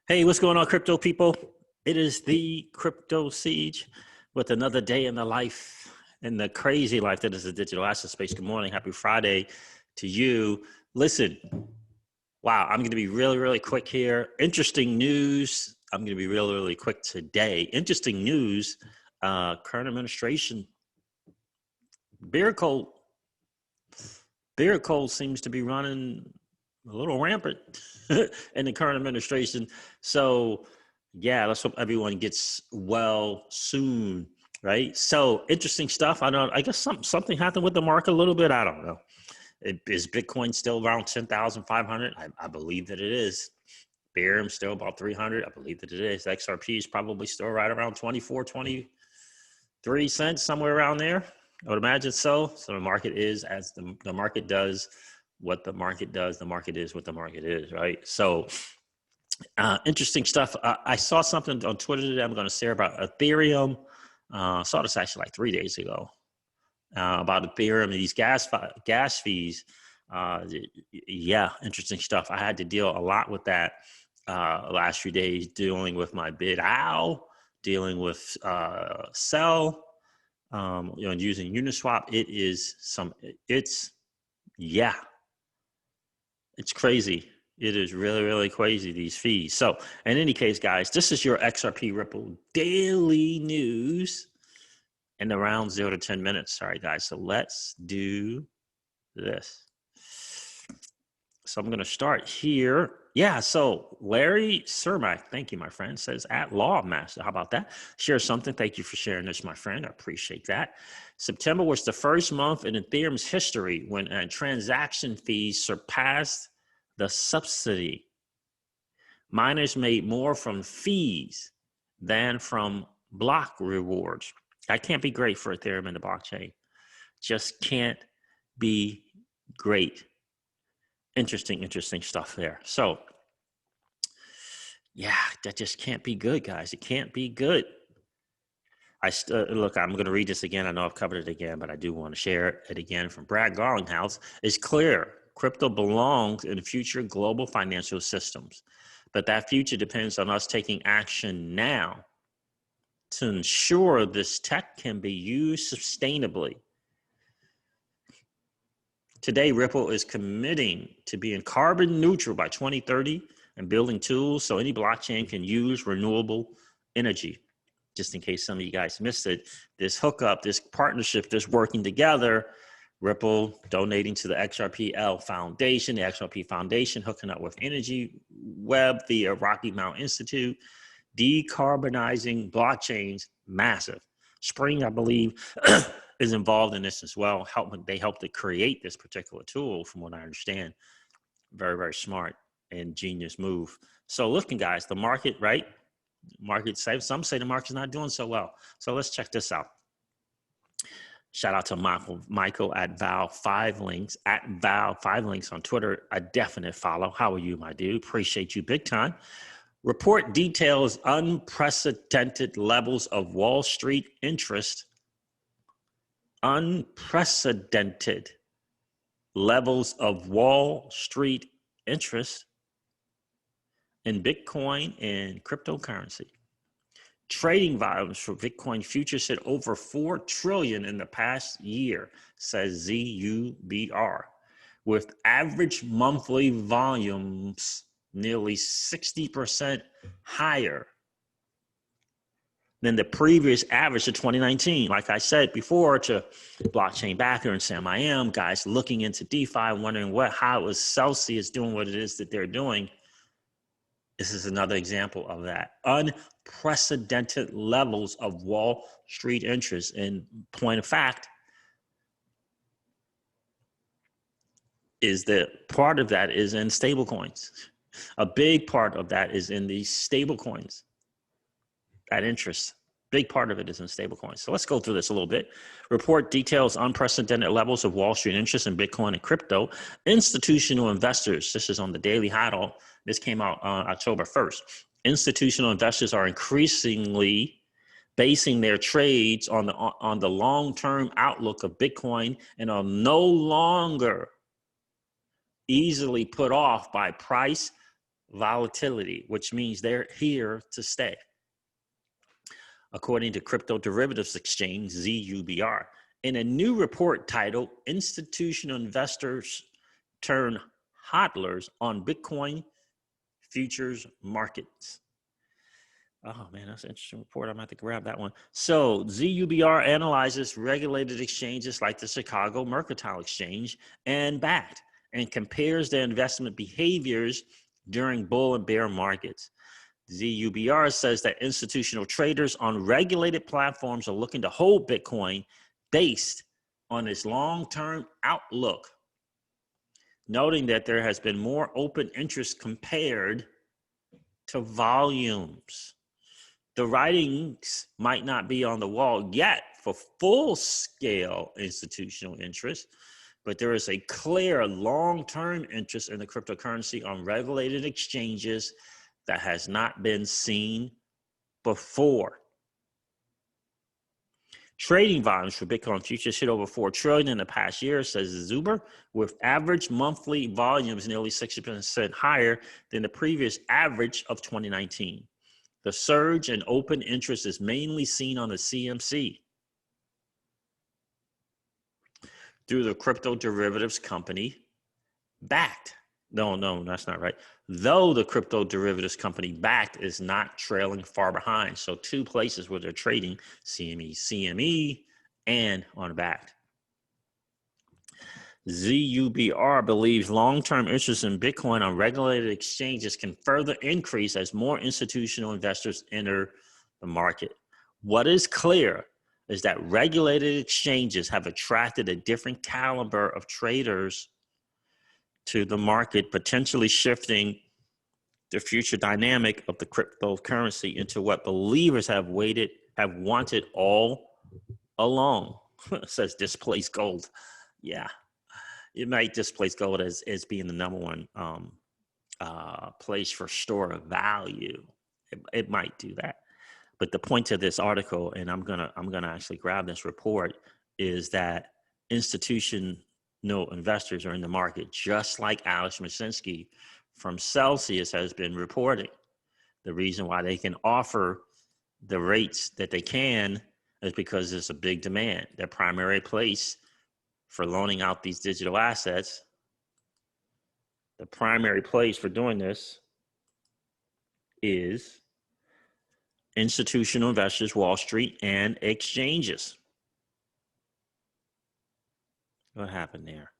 Hey, what's going on, crypto people? It is the Crypto Siege with another day in the life, in the crazy life that is the digital asset space. Good morning. Happy Friday to you. Listen, wow, I'm going to be really, really quick here. Interesting news. I'm going to be really, really quick today. Interesting news. Current administration, beer cult seems to be running a little rampant in the current administration. So, yeah, let's hope everyone gets well soon, right? So, interesting stuff. I guess something happened with the market a little bit. I don't know. Is Bitcoin still around 10,500? I believe that it is. Ethereum still about 300. I believe that it is. XRP is probably still right around 24, 23 cents, somewhere around there. I would imagine so. So the market is as the market does what the market does. The market is what the market is, right? So interesting stuff. I saw something on Twitter today I'm going to share about Ethereum. I saw this actually like 3 days ago about Ethereum and these gas fees. Yeah, interesting stuff. I had to deal a lot with that last few days, dealing with my bid owl, dealing with sell, using Uniswap. Yeah, it's crazy. It is really, really crazy, these fees. So in any case, guys, this is your XRP Ripple daily news in around 0 to 10 minutes. All right, guys, so let's do this. So I'm going to start here. Yeah, so Larry Cermak, thank you, my friend, says at Lawmaster. How about that? Share something. Thank you for sharing this, my friend. I appreciate that. September was the first month in Ethereum's history when transaction fees surpassed the subsidy. Miners made more from fees than from block rewards. That can't be great for Ethereum and the blockchain. Just can't be great. Interesting stuff there. So, yeah, that just can't be good, guys. It can't be good. Look, I'm going to read this again. I know I've covered it again, but I do want to share it again from Brad Garlinghouse. It's clear crypto belongs in future global financial systems, but that future depends on us taking action now to ensure this tech can be used sustainably. Today, Ripple is committing to being carbon neutral by 2030 and building tools so any blockchain can use renewable energy. Just in case some of you guys missed it, this hookup, this partnership, this working together, Ripple donating to the XRPL Foundation, the XRP Foundation hooking up with Energy Web via Rocky Mount Institute, decarbonizing blockchains, massive. Spring, I believe, is involved in this as well. They helped to create this particular tool, from what I understand. Very, very smart and genius move. So looking, guys, the market, right? Some say the market's not doing so well. So let's check this out. Shout out to Michael at Val5Links, at Val5Links on Twitter. A definite follow. How are you, my dude? Appreciate you big time. Report details unprecedented levels of Wall Street interest. Unprecedented levels of Wall Street interest in Bitcoin and cryptocurrency. Trading volumes for Bitcoin futures hit over 4 trillion in the past year, says ZUBR, with average monthly volumes nearly 60% higher than the previous average of 2019. Like I said before to blockchain backer and Sam I am, guys looking into DeFi, wondering how is Celsius doing what it is that they're doing. This is another example of that. Unprecedented levels of Wall Street interest. And point of fact is that part of that is in stable coins. A big part of that is in these stable coins. That interest, big part of it is in stable coins. So let's go through this a little bit. Report details unprecedented levels of Wall Street interest in Bitcoin and crypto. Institutional investors, this is on the Daily Huddle. This came out on October 1st. Institutional investors are increasingly basing their trades on the long-term outlook of Bitcoin and are no longer easily put off by price volatility, which means they're here to stay. According to crypto derivatives exchange ZUBR, in a new report titled Institutional Investors Turn Hodlers on Bitcoin Futures Markets. Oh man, that's an interesting report. I'm going to have to grab that one. So ZUBR analyzes regulated exchanges like the Chicago Mercantile Exchange and BAT and compares their investment behaviors during bull and bear markets. ZUBR says that institutional traders on regulated platforms are looking to hold Bitcoin based on its long-term outlook, noting that there has been more open interest compared to volumes. The writings might not be on the wall yet for full-scale institutional interest, but there is a clear long-term interest in the cryptocurrency on regulated exchanges that has not been seen before. Trading volumes for Bitcoin futures hit over 4 trillion in the past year, says Zuber, with average monthly volumes nearly 60% higher than the previous average of 2019. The surge in open interest is mainly seen on the CMC through the crypto derivatives company BACT. No, that's not right. Though the crypto derivatives company BACT is not trailing far behind. So 2 places where they're trading, CME, and on BACT. ZUBR believes long-term interest in Bitcoin on regulated exchanges can further increase as more institutional investors enter the market. What is clear is that regulated exchanges have attracted a different caliber of traders to the market, potentially shifting the future dynamic of the cryptocurrency into what believers have wanted all along. It says displace gold. Yeah, it might displace gold as being the number one place for store of value. It might do that. But the point of this article, and I'm gonna actually grab this report, is that institutional investors are in the market, just like Alex Masinski from Celsius has been reporting. The reason why they can offer the rates that they can is because there's a big demand. Their primary place for loaning out these digital assets, the primary place for doing this is institutional investors, Wall Street, and exchanges. What happened there?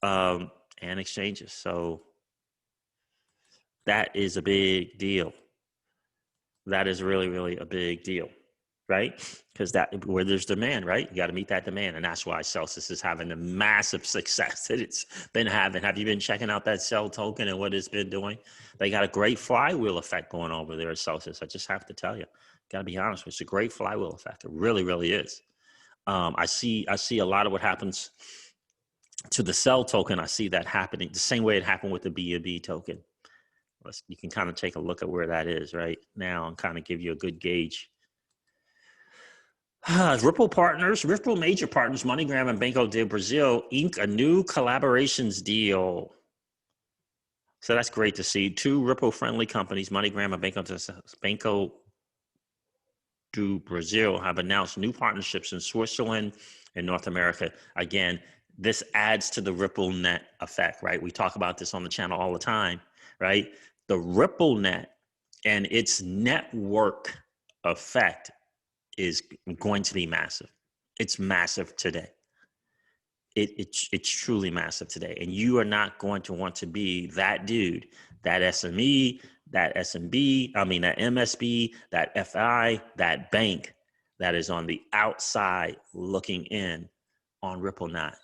And exchanges. So that is a big deal. That is really, really a big deal, right? Because that where there's demand, right? You got to meet that demand. And that's why Celsius is having the massive success that it's been having. Have you been checking out that Cell token and what it's been doing? They got a great flywheel effect going over there at Celsius. I just have to tell you, got to be honest, it's a great flywheel effect. It really, really is. I see a lot of what happens to the Cell token. I see that happening the same way it happened with the BNB token. You can kind of take a look at where that is right now and kind of give you a good gauge. Ripple major partners, MoneyGram and Banco do Brasil, ink a new collaborations deal. So that's great to see. 2 Ripple-friendly companies, MoneyGram and Banco do Brasil, have announced new partnerships in Switzerland and North America. Again, this adds to the Ripple net effect, right? We talk about this on the channel all the time, right? The Ripple net and its network effect is going to be massive. It's massive today. It's truly massive today. And you are not going to want to be that dude, that SME, that SMB, that MSB, that FI, that bank that is on the outside looking in on RippleNet.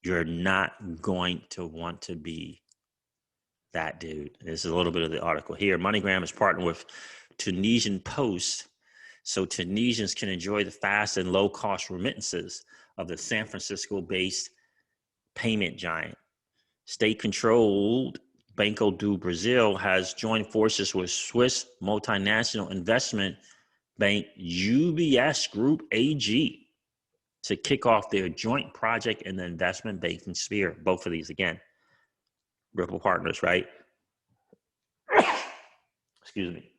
You're not going to want to be that dude. This is a little bit of the article here. MoneyGram is partnered with Tunisian Post, so Tunisians can enjoy the fast and low-cost remittances of the San Francisco-based payment giant. State-controlled Banco do Brasil has joined forces with Swiss multinational investment bank UBS Group AG to kick off their joint project in the investment banking sphere. Both of these, again, Ripple Partners, right? Excuse me.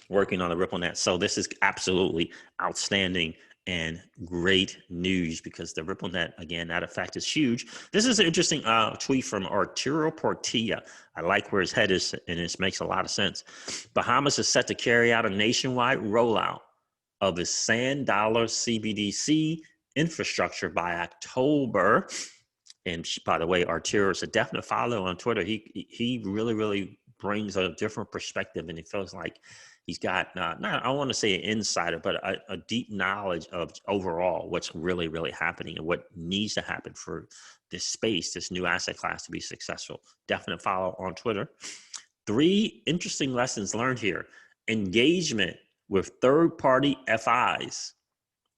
Working on the RippleNet. So this is absolutely outstanding and great news because the RippleNet, again, that effect is huge. This is an interesting tweet from Arturo Portilla. I like where his head is, and this makes a lot of sense. Bahamas is set to carry out a nationwide rollout of its sand dollar CBDC infrastructure by October. And by the way, Arturo is a definite follow on Twitter. He really brings a different perspective, and it feels like he's got not I want to say an insider, but a deep knowledge of overall what's really happening and what needs to happen for this space, this new asset class to be successful. Definite follow on Twitter. 3 interesting lessons learned here. Engagement with third-party FIs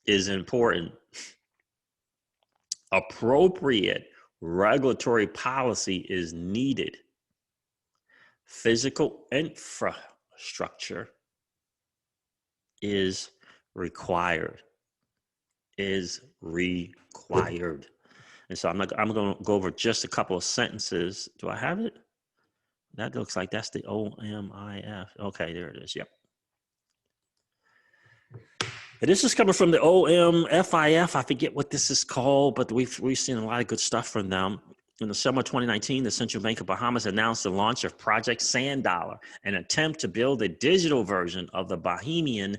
is important. Appropriate regulatory policy is needed. Physical infrastructure is required. And so I'm going to go over just a couple of sentences. Do I have it? That looks like that's the OMIF. Okay, there it is. Yep. And this is coming from the OMFIF. I forget what this is called, but we've seen a lot of good stuff from them. In the summer of 2019, the Central Bank of Bahamas announced the launch of Project Sand Dollar, an attempt to build a digital version of the Bahamian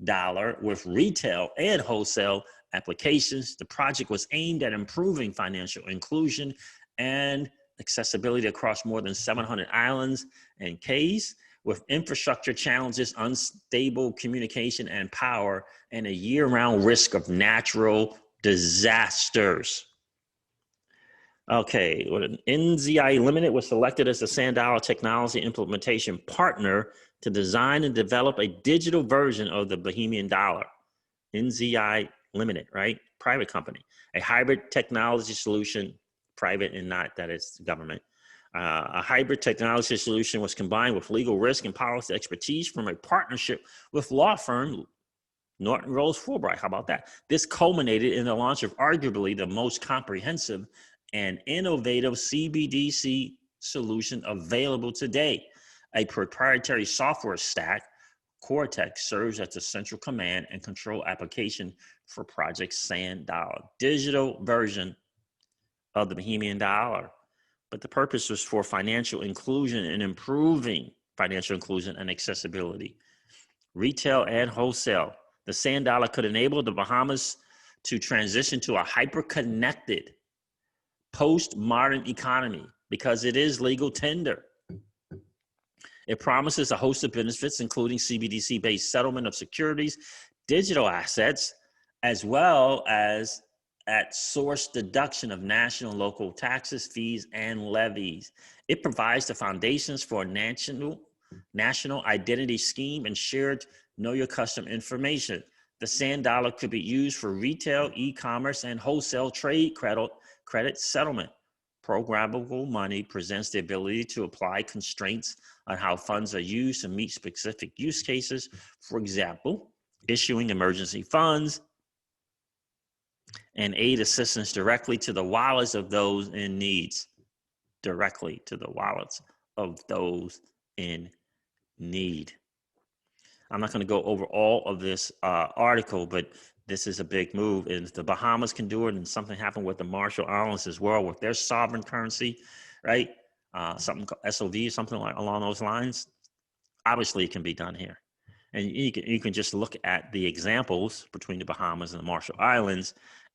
dollar with retail and wholesale applications. The project was aimed at improving financial inclusion and accessibility across more than 700 islands and cays. With infrastructure challenges, unstable communication and power, and a year-round risk of natural disasters. Okay, NZI Limited was selected as the Sand Dollar technology implementation partner to design and develop a digital version of the Bahamian dollar. NZI Limited, right? Private company. A hybrid technology solution, private and not that it's government. A hybrid technology solution was combined with legal risk and policy expertise from a partnership with law firm Norton Rose Fulbright. How about that? This culminated in the launch of arguably the most comprehensive and innovative CBDC solution available today. A proprietary software stack, Cortex, serves as the central command and control application for Project Sand Dollar, digital version of the Bahamian dollar. But the purpose was for financial inclusion and improving financial inclusion and accessibility. Retail and wholesale. The Sand Dollar could enable the Bahamas to transition to a hyper-connected, post-modern economy because it is legal tender. It promises a host of benefits, including CBDC-based settlement of securities, digital assets, as well as at source deduction of national and local taxes, fees, and levies. It provides the foundations for a national identity scheme and shared know your customer information. The Sand Dollar could be used for retail, e-commerce, and wholesale trade credit settlement. Programmable money presents the ability to apply constraints on how funds are used to meet specific use cases. For example, issuing emergency funds, and aid assistance directly to the wallets of those in needs. Directly to the wallets of those in need. I'm not going to go over all of this article, but this is a big move. And if the Bahamas can do it, and something happened with the Marshall Islands as well, with their sovereign currency, right? Something called SOV, something like along those lines. Obviously, it can be done here. And you can just look at the examples between the Bahamas and the Marshall Islands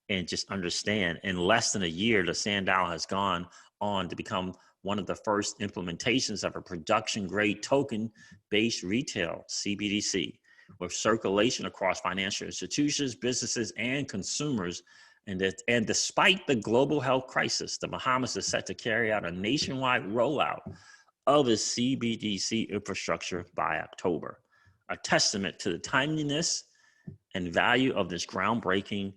and just understand in less than a year, the Sand Dollar has gone on to become one of the first implementations of a production-grade token-based retail CBDC with circulation across financial institutions, businesses, and consumers. And despite the global health crisis, the Bahamas is set to carry out a nationwide rollout of its CBDC infrastructure by October, a testament to the timeliness and value of this groundbreaking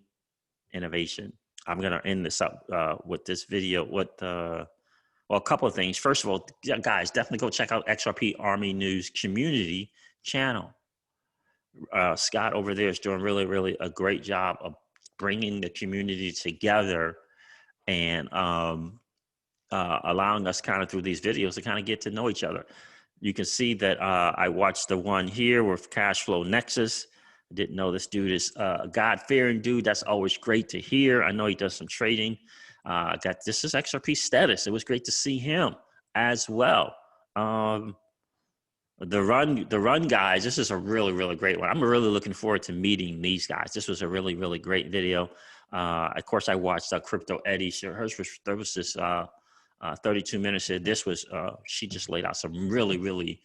innovation. I'm going to end this up with this video. Well, a couple of things. First of all, guys, definitely go check out XRP Army News community channel. Scott over there is doing really a great job of bringing the community together and allowing us kind of through these videos to kind of get to know each other. You can see that I watched the one here with Cashflow Nexus. I didn't know this dude is a God-fearing dude. That's always great to hear. I know he does some trading. This is XRP status. It was great to see him as well. The run guys, this is a really, really great one. I'm really looking forward to meeting these guys. This was a really, really great video. Of course, I watched Crypto Eddie. Hers was, there was this 32 minutes. This was, she just laid out some really, really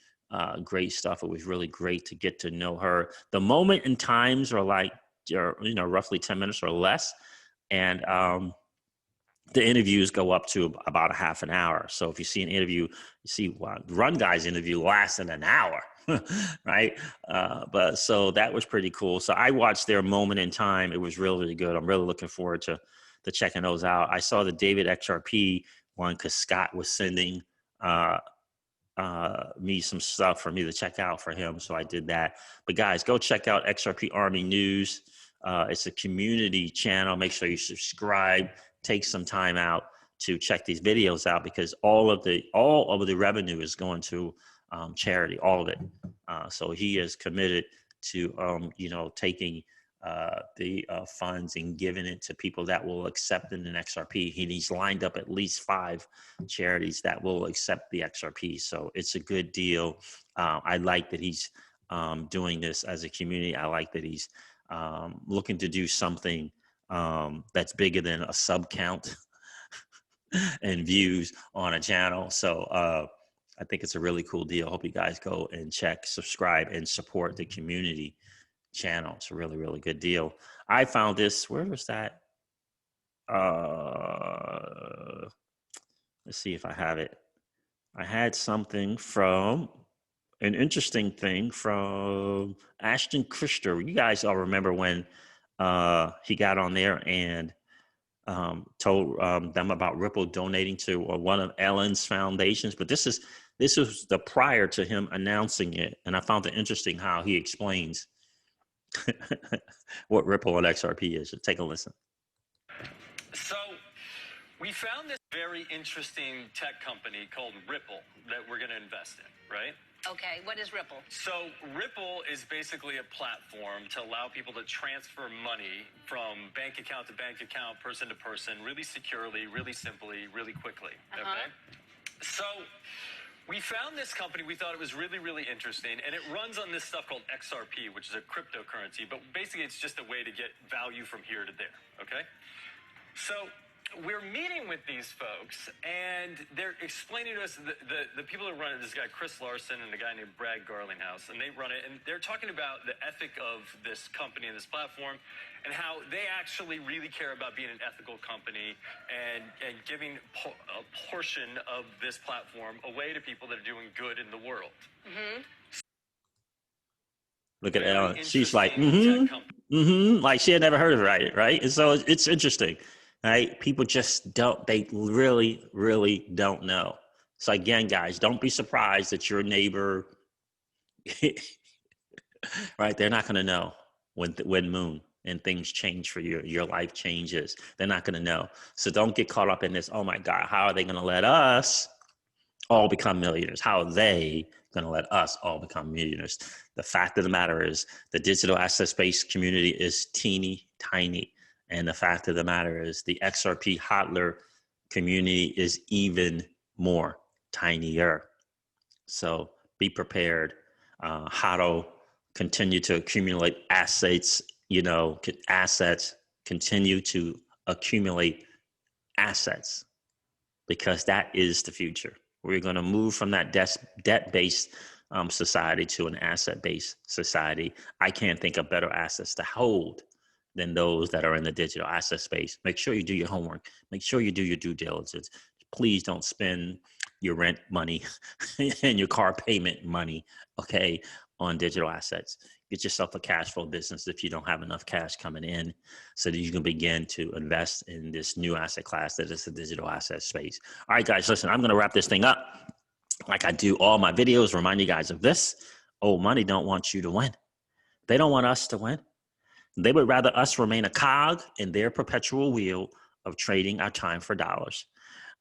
great stuff. It was really great to get to know her. The moment and times are like, roughly 10 minutes or less. And the interviews go up to about a half an hour. So if you see an interview, you see Run Guy's interview lasted an hour, right? But so that was pretty cool. So I watched their moment in time. It was really, really good. I'm really looking forward to checking those out. I saw the David XRP one because Scott was sending me some stuff for me to check out for him. So I did that. But guys, go check out XRP Army News. It's a community channel. Make sure you subscribe. Take some time out to check these videos out because all of the revenue is going to charity, all of it. So he is committed to taking the funds and giving it to people that will accept in an XRP. He's lined up at least 5 charities that will accept the XRP. So it's a good deal. I like that he's doing this as a community. I like that he's looking to do something that's bigger than a sub count and views on a channel. So I think it's a really cool deal. Hope you guys go and check, subscribe, and support the community channel. It's a really, really good deal. I found this, where was that? Let's see if I have it. I had something from, an interesting thing from Ashton Kutcher. You guys all remember when he got on there and told them about Ripple donating to one of Ellen's foundations. But this was the prior to him announcing it. And I found it interesting how he explains what Ripple and XRP is. Take a listen. So we found this very interesting tech company called Ripple that we're going to invest in, right? Okay, what is Ripple? So Ripple is basically a platform to allow people to transfer money from bank account to bank account, person to person, really securely, really simply, really quickly, okay? So we found this company, we thought it was really, really interesting, and it runs on this stuff called XRP, which is a cryptocurrency, but basically it's just a way to get value from here to there, okay? So we're meeting with these folks, and they're explaining to us, the people that run it, this guy Chris Larson and the guy named Brad Garlinghouse, and they run it, and they're talking about the ethic of this company and this platform, and how they actually really care about being an ethical company and giving a portion of this platform away to people that are doing good in the world. Look at Ellen. She's like, like she had never heard of it, right? And so it's interesting. Right? People just they really, really don't know. So again, guys, don't be surprised that your neighbor, right? They're not going to know when moon and things change for you. Your life changes. They're not going to know. So don't get caught up in this. Oh my God, how are they going to let us all become millionaires? How are they going to let us all become millionaires? The fact of the matter is the digital asset space community is teeny tiny. And the fact of the matter is the XRP hodler community is even more tinier. So be prepared. HODL, continue to accumulate assets, continue to accumulate assets because that is the future. We're going to move from that debt-based society to an asset-based society. I can't think of better assets to hold than those that are in the digital asset space. Make sure you do your homework. Make sure you do your due diligence. Please don't spend your rent money and your car payment money, okay, on digital assets. Get yourself a cash flow business if you don't have enough cash coming in so that you can begin to invest in this new asset class that is the digital asset space. All right, guys, listen, I'm going to wrap this thing up. Like I do all my videos, remind you guys of this. Old money don't want you to win. They don't want us to win. They would rather us remain a cog in their perpetual wheel of trading our time for dollars.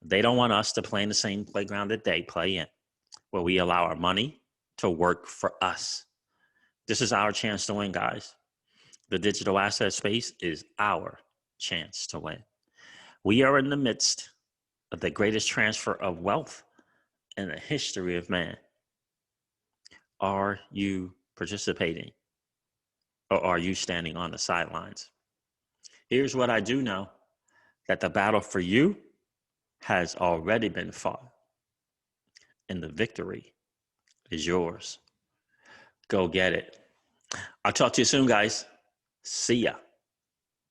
They don't want us to play in the same playground that they play in, where we allow our money to work for us. This is our chance to win, guys. The digital asset space is our chance to win. We are in the midst of the greatest transfer of wealth in the history of man. Are you participating, or are you standing on the sidelines? Here's what I do know, that the battle for you has already been fought, and the victory is yours. Go get it. I'll talk to you soon, guys. See ya.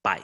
Bye.